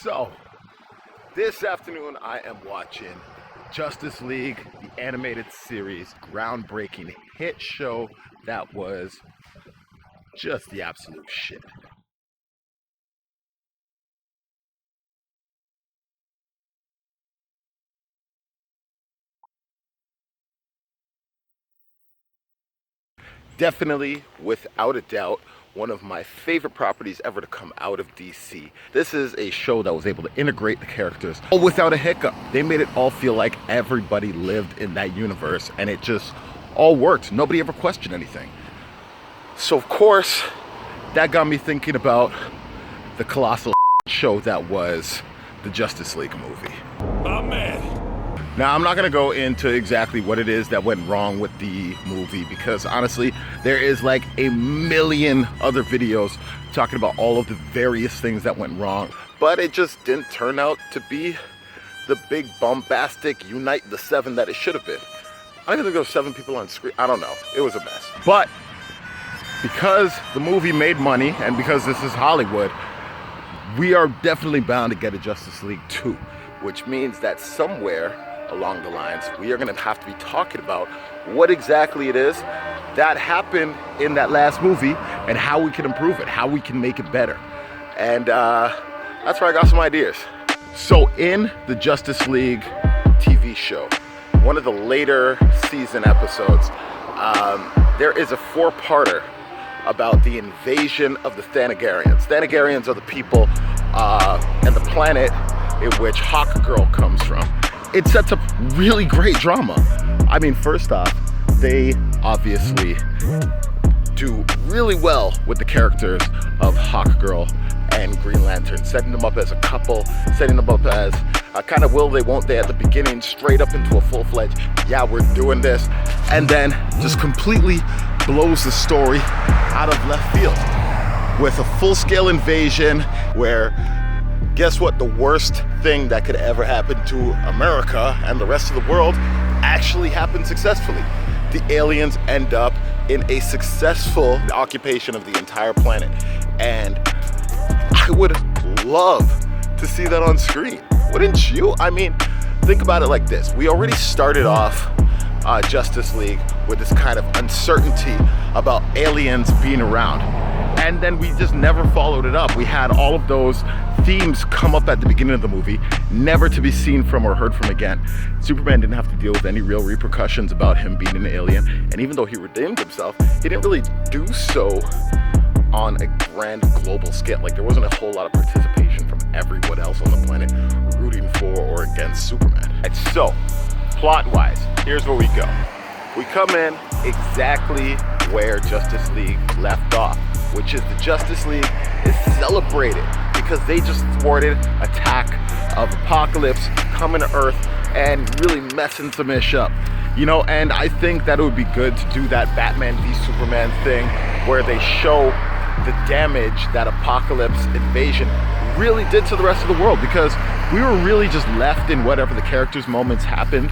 So, this afternoon I am watching Justice League, the animated series, groundbreaking hit show that was just the absolute shit. Definitely, without a doubt, one of my favorite properties ever to come out of DC. This is a show that was able to integrate the characters all without a hiccup. They made it all feel like everybody lived in that universe and it just all worked. Nobody ever questioned anything. So of course, that got me thinking about the colossal show that was the Justice League movie. My man. Now, I'm not going to go into exactly what it is that went wrong with the movie because honestly, there is like a million other videos talking about all of the various things that went wrong, but it just didn't turn out to be the big bombastic unite the seven that it should have been. I don't even think there were 7 people on screen. I don't know. It was a mess. But because the movie made money and because this is Hollywood, we are definitely bound to get a Justice League 2, which means that somewhere along the lines, we are going to have to be talking about what exactly it is that happened in that last movie and how we can improve it, how we can make it better. And that's where I got some ideas. So in the Justice League TV show, one of the later season episodes, there is a 4-parter about the invasion of the Thanagarians. Thanagarians are the people and the planet in which Hawkgirl comes from. It sets up really great drama. I mean, first off, they obviously do really well with the characters of Hawkgirl and Green Lantern, setting them up as a couple, setting them up as a kind of will they won't they at the beginning, straight up into a full-fledged, yeah, we're doing this, and then just completely blows the story out of left field with a full-scale invasion where, guess what, the worst thing that could ever happen to America and the rest of the world actually happened successfully. The aliens end up in a successful occupation of the entire planet. And I would love to see that on screen. Wouldn't you? I mean, think about it like this. We already started off Justice League with this kind of uncertainty about aliens being around. And then we just never followed it up. We had all of those themes come up at the beginning of the movie, never to be seen from or heard from again. Superman didn't have to deal with any real repercussions about him being an alien. And even though he redeemed himself, he didn't really do so on a grand global scale. Like, there wasn't a whole lot of participation from everyone else on the planet rooting for or against Superman. And so, plot-wise, here's where we go. We come in exactly where Justice League left off, which is the Justice League is celebrated because they just thwarted attack of Apocalypse coming to Earth and really messing some ish up. You know, and I think that it would be good to do that Batman v Superman thing where they show the damage that Apocalypse invasion really did to the rest of the world, because we were really just left in whatever the characters' moments happened,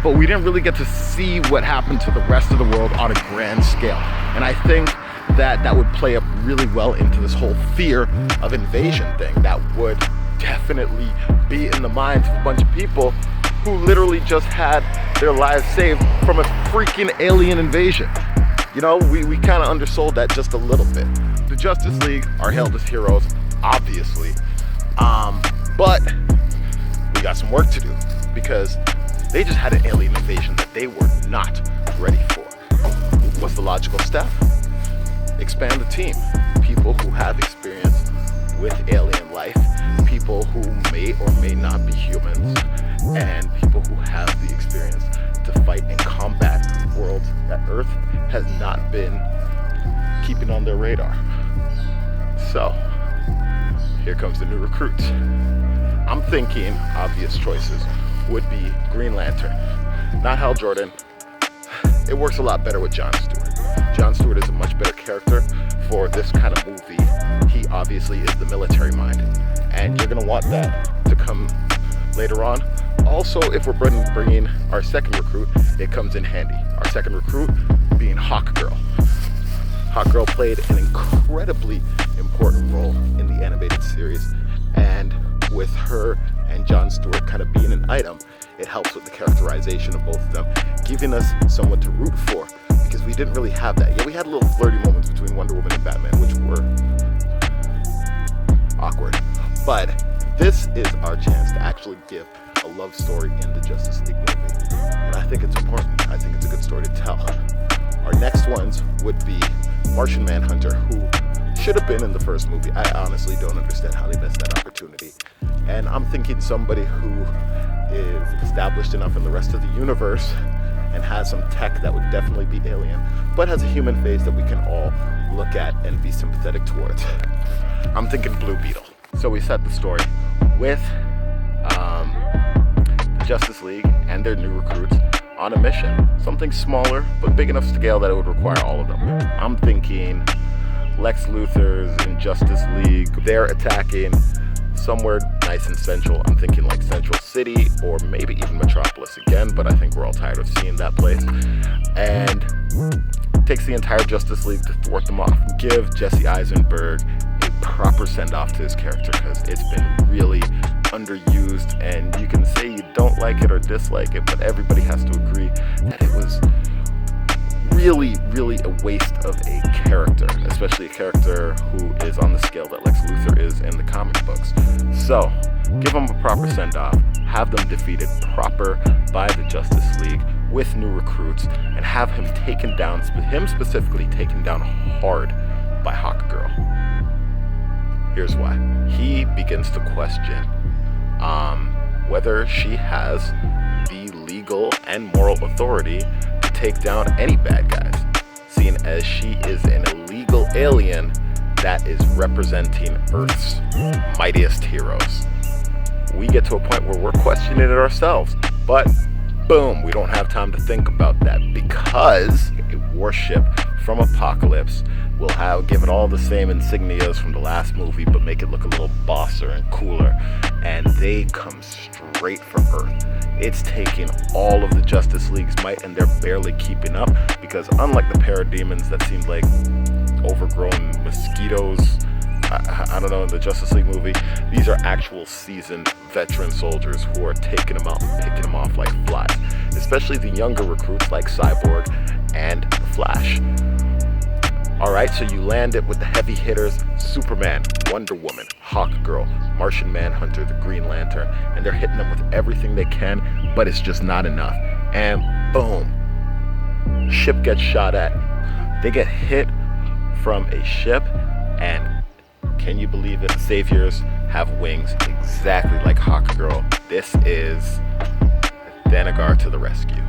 but we didn't really get to see what happened to the rest of the world on a grand scale. And I think that would play up really well into this whole fear of invasion thing that would definitely be in the minds of a bunch of people who literally just had their lives saved from a freaking alien invasion. You know, we kind of undersold that just a little bit. The Justice League are hailed as heroes, obviously, but we got some work to do because they just had an alien invasion that they were not ready for. What's the logical step? Expand the team. People who have experience with alien life, people who may or may not be humans, and people who have the experience to fight and combat worlds that Earth has not been keeping on their radar. So, here comes the new recruits. I'm thinking obvious choices would be Green Lantern, not Hal Jordan. It works a lot better with John Stewart. John Stewart is a much better character for this kind of movie. He obviously is the military mind, and you're gonna want that to come later on. Also, if we're bringing our second recruit, it comes in handy. Our second recruit being Hawkgirl. Hawkgirl played an incredibly important role in the animated series, and with her and Jon Stewart kind of being an item, it helps with the characterization of both of them, giving us someone to root for, because we didn't really have that. Yeah, we had little flirty moments between Wonder Woman and Batman, which were awkward. But this is our chance to actually give a love story in the Justice League movie. And I think it's important. I think it's a good story to tell. Our next ones would be Martian Manhunter, who should have been in the first movie. I honestly don't understand how they missed that opportunity. And I'm thinking somebody who is established enough in the rest of the universe and has some tech that would definitely be alien, but has a human face that we can all look at and be sympathetic towards. I'm thinking Blue Beetle. So we set the story with the Justice League and their new recruits on a mission. Something smaller, but big enough scale that it would require all of them. I'm thinking Lex Luthor's Injustice League. They're attacking somewhere nice and central. I'm thinking like Central City or maybe even Metropolis again, but I think we're all tired of seeing that place. And takes the entire Justice League to thwart them off. Give Jesse Eisenberg a proper send-off to his character, because it's been really underused, and you can say you don't like it or dislike it, but everybody has to agree that it was really a waste of a character, especially a character who is on the scale that Lex Luthor is in the comic books. So give him a proper send-off, have them defeated proper by the Justice League with new recruits, and have him taken down, him specifically taken down hard by Hawkgirl. Here's why. He begins to question whether she has the legal and moral authority to take down any bad guys, seeing as she is an illegal alien that is representing Earth's mightiest heroes. We get to a point where we're questioning it ourselves, but boom, we don't have time to think about that, because a warship from Apocalypse will give it all the same insignias from the last movie, but make it look a little bosser and cooler, and they come straight from Earth. It's taking all of the Justice League's might, and they're barely keeping up, because unlike the parademons that seemed like overgrown mosquitoes, I don't know, in the Justice League movie, these are actual seasoned veteran soldiers who are taking them out and picking them off like flies, especially the younger recruits like Cyborg and the Flash. Alright, so you land it with the heavy hitters: Superman, Wonder Woman, Hawkgirl, Martian Manhunter, the Green Lantern, and they're hitting them with everything they can, but it's just not enough. And boom, ship gets shot at. They get hit from a ship, and can you believe it? Saviors have wings exactly like Hawkgirl. This is Thanagar to the rescue.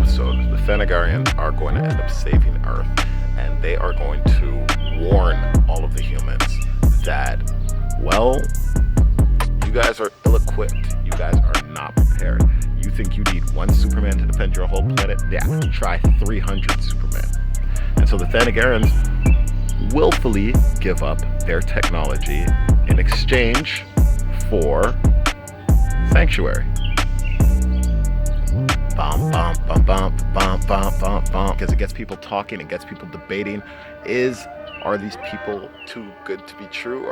So the Thanagarians are going to end up saving Earth, and they are going to warn all of the humans that, well, you guys are ill-equipped. You guys are not prepared. You think you need one Superman to defend your whole planet? Yeah, try 300 Supermen. And so the Thanagarians willfully give up their technology in exchange for sanctuary. Bum, bum, bum, bum, bum, bum, bum, bum. Because it gets people talking, it gets people debating. Are these people too good to be true?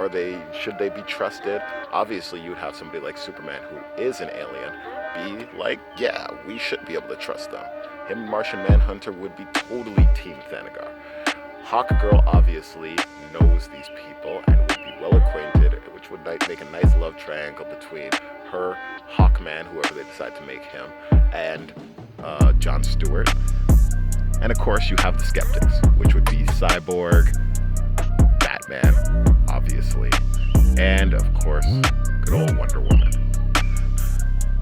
Should they be trusted? Obviously, you would have somebody like Superman, who is an alien, be like, yeah, we should be able to trust them. Him and Martian Manhunter would be totally Team Thanagar. Hawkgirl obviously knows these people and would be well acquainted, which would make a nice love triangle between her, Hawkman, whoever they decide to make him, and Jon Stewart. And of course you have the skeptics, which would be Cyborg, Batman, obviously, and of course, good old Wonder Woman.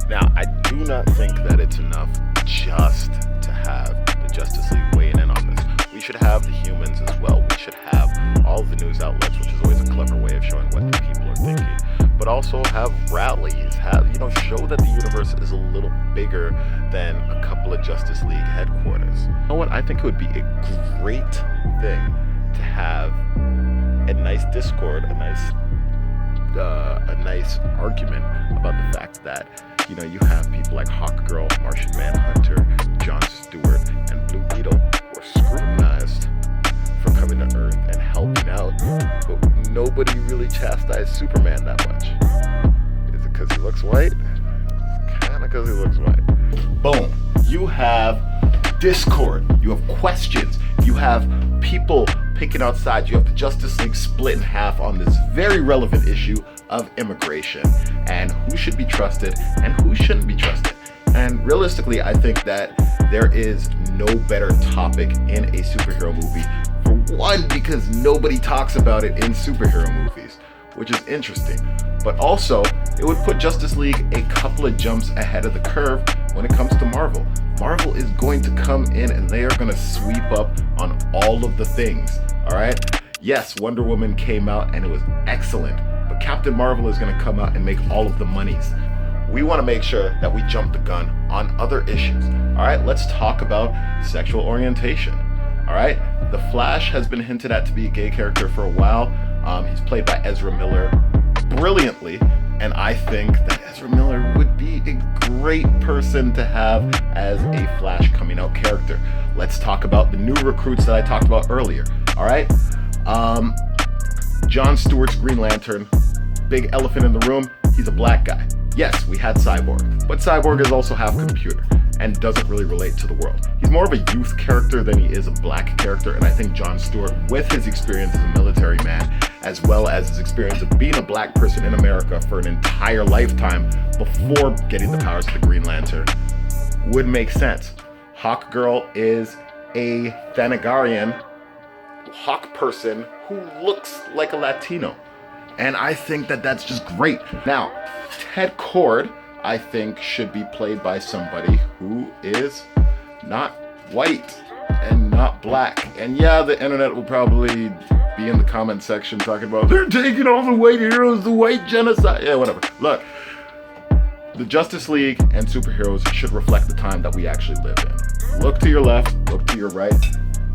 Now, I do not think that it's enough just to have the Justice League weighing in on this. We should have the humans as well. We should have all the news outlets, which is always a clever way of showing what the people are thinking. But also have rallies, show that the universe is a little bigger than a couple of Justice League headquarters. You know what? I think it would be a great thing to have a nice discord, a nice argument about the fact that, you have people like Hawkgirl, Martian Manhunter, Jon Stewart, and Blue Beetle were scrutinized for coming to Earth and helping out, but nobody really chastised Superman that much. because he looks white? Kind of because he looks white. Boom. You have discord. You have questions. You have people picking out sides. You have the Justice League split in half on this very relevant issue of immigration and who should be trusted and who shouldn't be trusted. And realistically, I think that there is no better topic in a superhero movie. For one, because nobody talks about it in superhero movies, which is interesting. But also, it would put Justice League a couple of jumps ahead of the curve when it comes to Marvel. Marvel is going to come in and they are going to sweep up on all of the things, all right? Yes, Wonder Woman came out and it was excellent, but Captain Marvel is going to come out and make all of the monies. We want to make sure that we jump the gun on other issues. All right, let's talk about sexual orientation. All right, The Flash has been hinted at to be a gay character for a while. He's played by Ezra Miller brilliantly, and I think that Ezra Miller would be a great person to have as a Flash coming out character. Let's talk about the new recruits that I talked about earlier. All right, Jon Stewart's Green Lantern, big elephant in the room, he's a black guy. Yes, we had Cyborg, but Cyborg is also half computer and doesn't really relate to the world. He's more of a youth character than he is a black character, and I think Jon Stewart, with his experience as a military man, as well as his experience of being a black person in America for an entire lifetime before getting the powers of the Green Lantern, would make sense. Hawkgirl is a Thanagarian hawk person who looks like a Latino. And I think that that's just great. Now, Ted Kord, I think, should be played by somebody who is not white and not black. And yeah, the internet will probably be in the comment section talking about they're taking all the white heroes, the white genocide. Yeah, whatever. Look, the Justice League and superheroes should reflect the time that we actually live in. Look to your left, look to your right.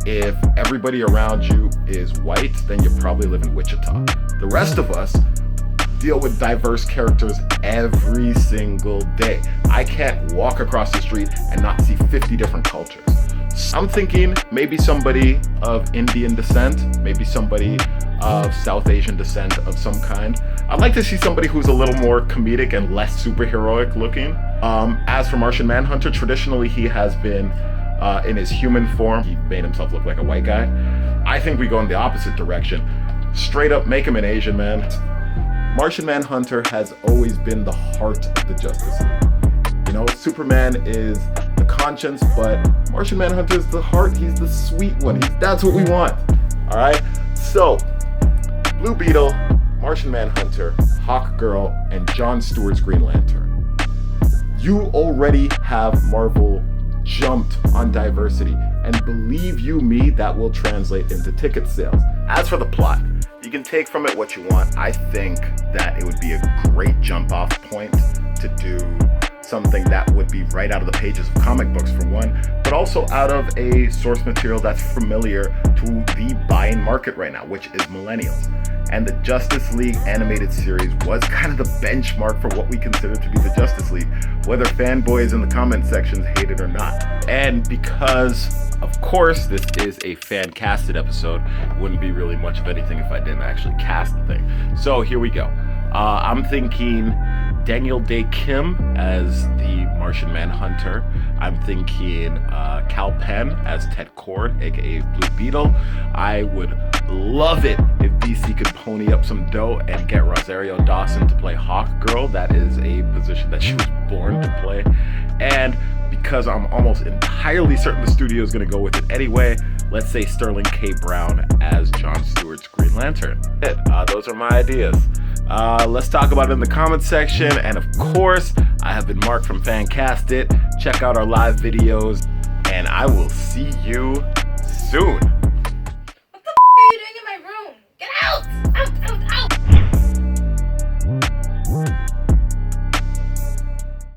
If everybody around you is white, then you probably live in Wichita. The rest of us deal with diverse characters every single day. I can't walk across the street and not see 50 different cultures. I'm thinking maybe somebody of Indian descent, maybe somebody of South Asian descent of some kind. I'd like to see somebody who's a little more comedic and less superheroic looking. As for Martian Manhunter, traditionally he has been in his human form. He made himself look like a white guy. I think we go in the opposite direction. Straight up make him an Asian man. Martian Manhunter has always been the heart of the Justice League. You know, Superman is the conscience, but Martian Manhunter is the heart. He's the sweet one. That's what we want. All right? So, Blue Beetle, Martian Manhunter, Hawkgirl, and Jon Stewart's Green Lantern. You already have Marvel jumped on diversity, and believe you me, that will translate into ticket sales. As for the plot, you can take from it what you want. I think that it would be a great jump off point to do something that would be right out of the pages of comic books for one, but also out of a source material that's familiar to the buying market right now, which is millennials. And the Justice League animated series was kind of the benchmark for what we consider to be the Justice League, whether fanboys in the comment sections hate it or not. And because, of course, this is a FanCastit episode, it wouldn't be really much of anything if I didn't actually cast the thing. So here we go. I'm thinking Daniel Day Kim as the Martian Manhunter. I'm thinking Cal Penn as Ted Kord, aka Blue Beetle. I would love it if DC could pony up some dough and get Rosario Dawson to play Hawkgirl. That is a position that she was born to play. And because I'm almost entirely certain the studio is going to go with it anyway, let's say Sterling K. Brown as Jon Stewart's Green Lantern. Those are my ideas. Let's talk about it in the comments section. And of course, I have been Marc from FanCastit. Check out our live videos, and I will see you